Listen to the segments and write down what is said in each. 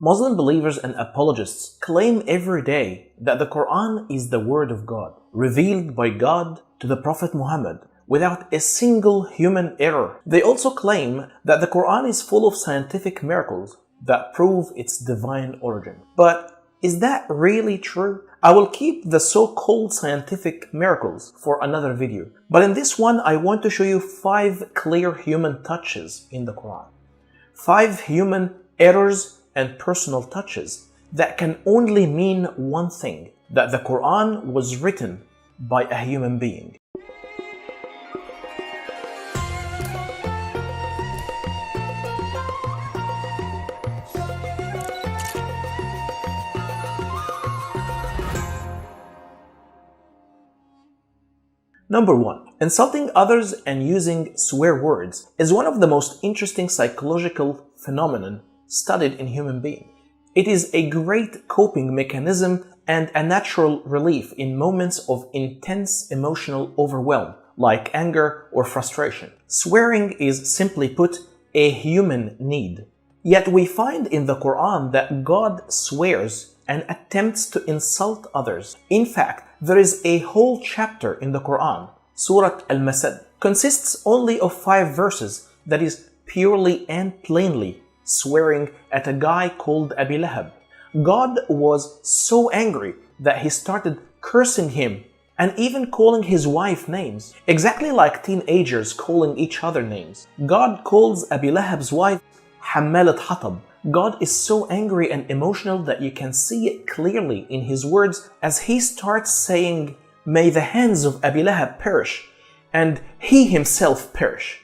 Muslim believers and apologists claim every day that the Quran is the word of God, revealed by God to the Prophet Muhammad without a single human error. They also claim that the Quran is full of scientific miracles that prove its divine origin. But is that really true? I will keep the so-called scientific miracles for another video. But in this one, I want to show you 5 clear human touches in the Quran. 5 human errors and personal touches that can only mean one thing: that the Quran was written by a human being. Number 1. Insulting others and using swear words is one of the most interesting psychological phenomena studied in human beings. It is a great coping mechanism and a natural relief in moments of intense emotional overwhelm, like anger or frustration. Swearing is, simply put, a human need. Yet we find in the Quran that God swears and attempts to insult others. In fact, there is a whole chapter in the Quran, Surah Al-Masad, consists only of 5 verses that is purely and plainly swearing at a guy called Abi Lahab. God was so angry that he started cursing him and even calling his wife names, exactly like teenagers calling each other names. God calls Abi Lahab's wife Hammalat Hatab. God is so angry and emotional that you can see it clearly in his words as he starts saying, "May the hands of Abi Lahab perish, and he himself perish.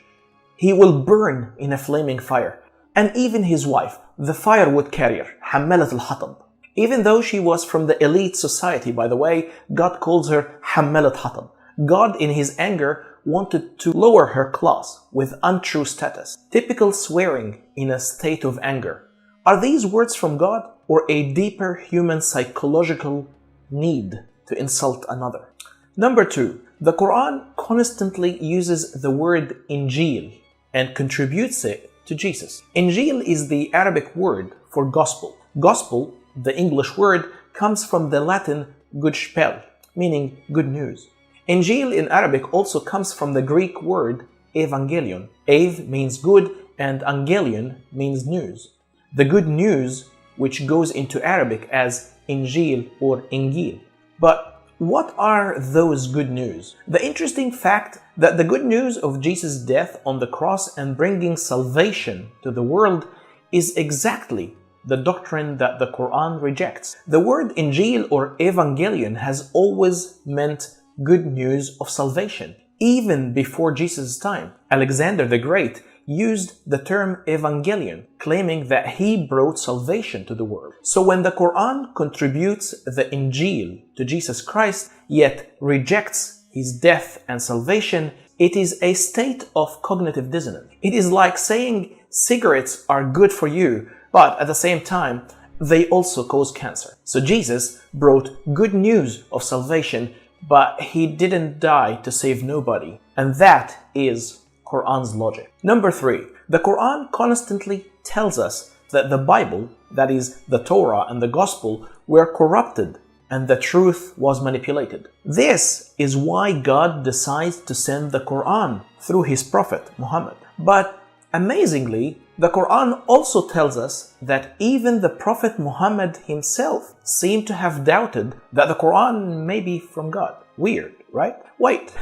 He will burn in a flaming fire." And even his wife, the firewood carrier, Hammalat al-Hatab. Even though she was from the elite society, by the way, God calls her Hammalat Hatab. God, in his anger, wanted to lower her class with untrue status. Typical swearing in a state of anger. Are these words from God or a deeper human psychological need to insult another? Number 2. The Quran constantly uses the word Injil and contributes it to Jesus. Injil is the Arabic word for gospel. Gospel, the English word, comes from the Latin Gospel, meaning good news. Injil in Arabic also comes from the Greek word Evangelion. Ev means good and Angelion means news. The good news, which goes into Arabic as Injil or Ingil. But what are those good news? The interesting fact that the good news of Jesus' death on the cross and bringing salvation to the world is exactly the doctrine that the Quran rejects. The word Injil or Evangelion has always meant good news of salvation. Even before Jesus' time, Alexander the Great used the term Evangelion, claiming that he brought salvation to the world. So when the Quran contributes the Injil to Jesus Christ, yet rejects his death and salvation, it is a state of cognitive dissonance. It is like saying cigarettes are good for you, but at the same time, they also cause cancer. So Jesus brought good news of salvation, but he didn't die to save nobody. And that is Quran's logic. Number 3. The Quran constantly tells us that the Bible, that is the Torah and the Gospel, were corrupted and the truth was manipulated. This is why God decides to send the Quran through his prophet Muhammad. But amazingly, the Quran also tells us that even the Prophet Muhammad himself seemed to have doubted that the Quran may be from God. Weird, right? Wait.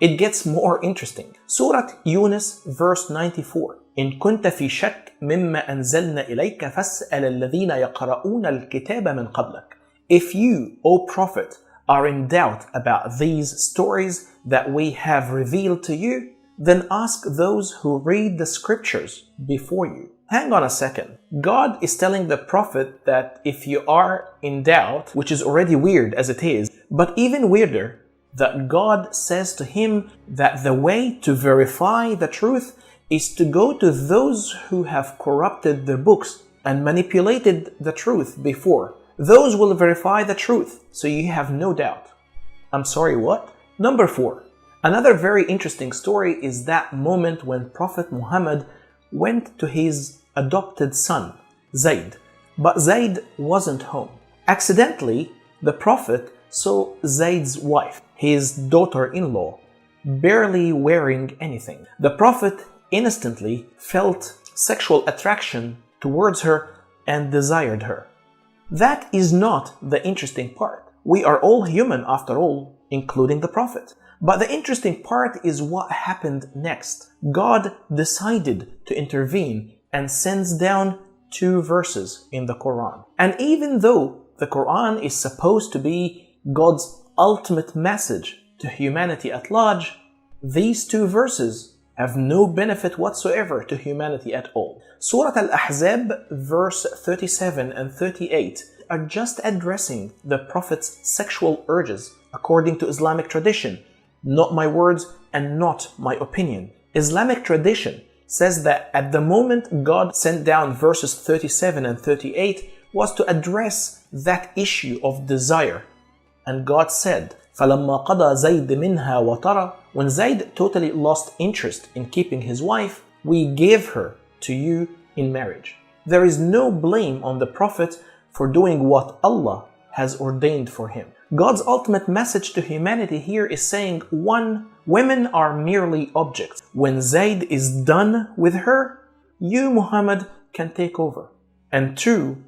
It gets more interesting. Surah Yunus, verse 94. إن كنت في شك مما أنزلنا إليك فاسأل الذين يقرؤون الكتاب من قبلك. If you, O Prophet, are in doubt about these stories that we have revealed to you, then ask those who read the scriptures before you. Hang on a second. God is telling the Prophet that if you are in doubt, which is already weird as it is, but even weirder, that God says to him that the way to verify the truth is to go to those who have corrupted their books and manipulated the truth before. Those will verify the truth, so you have no doubt. I'm sorry, what? Number 4. Another very interesting story is that moment when Prophet Muhammad went to his adopted son, Zayd, but Zayd wasn't home. Accidentally, the Prophet saw Zayd's wife, his daughter-in-law, barely wearing anything. The Prophet instantly felt sexual attraction towards her and desired her. That is not the interesting part. We are all human after all, including the Prophet. But the interesting part is what happened next. God decided to intervene and sends down 2 verses in the Quran. And even though the Quran is supposed to be God's ultimate message to humanity at large, these 2 verses have no benefit whatsoever to humanity at all. Surah Al-Ahzab verse 37 and 38 are just addressing the Prophet's sexual urges according to Islamic tradition. Not my words and not my opinion. Islamic tradition says that at the moment God sent down verses 37 and 38 was to address that issue of desire. And God said, فَلَمَّا قَضَى زَيْدٍ مِنْهَا وَطَرًا, when Zayd totally lost interest in keeping his wife, we gave her to you in marriage. There is no blame on the Prophet for doing what Allah has ordained for him. God's ultimate message to humanity here is saying, 1. Women are merely objects. When Zayd is done with her, you, Muhammad, can take over. And 2.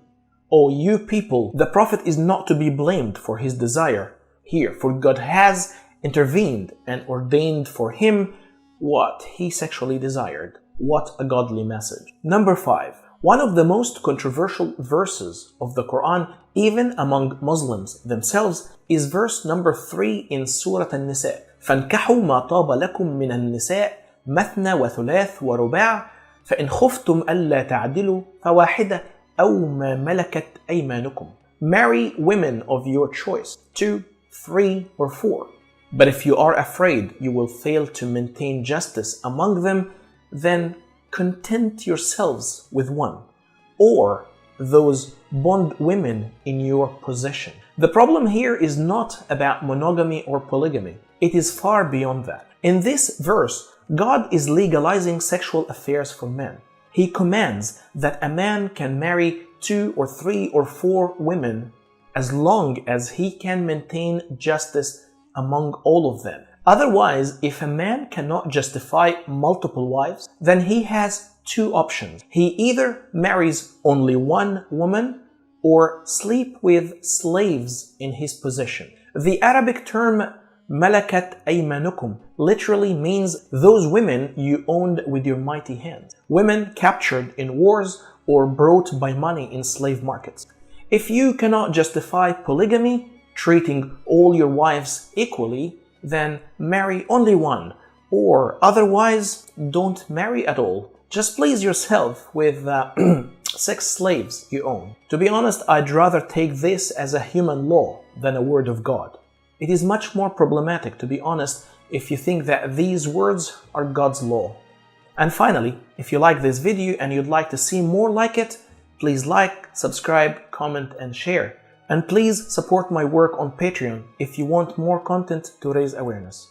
O you people, the Prophet is not to be blamed for his desire here, for God has intervened and ordained for him what he sexually desired. What a godly message. Number 5. One of the most controversial verses of the Quran, even among Muslims themselves, is verse number 3 in Surah An-Nisa. فَانْكَحُوا مَا طَابَ لَكُم مِّنَ النِّسَاءِ مَثْنَى وَثُلَاث وَرُبَاعَ فَإِنْ خُفْتُمْ أَلَّا تَعْدِلُوا فَوَاحِدَةً أَوْ مَا مَلَكَتْ أَيْمَانُكُمْ. Marry women of your choice, 2, 3, or 4. But if you are afraid you will fail to maintain justice among them, then content yourselves with 1, or those bond women in your possession. The problem here is not about monogamy or polygamy. It is far beyond that. In this verse, God is legalizing sexual affairs for men. He commands that a man can marry 2 or 3 or 4 women as long as he can maintain justice among all of them. Otherwise, if a man cannot justify multiple wives, then he has 2 options. He either marries only 1 woman or sleep with slaves in his possession. The Arabic term malakat aymanukum literally means those women you owned with your mighty hands. Women captured in wars or brought by money in slave markets. If you cannot justify polygamy, treating all your wives equally, then marry only 1, or otherwise don't marry at all. Just please yourself with 6 slaves you own. To be honest, I'd rather take this as a human law than a word of God. It is much more problematic, to be honest, if you think that these words are God's law. And finally, if you like this video and you'd like to see more like it, please like, subscribe, comment and share. And please support my work on Patreon if you want more content to raise awareness.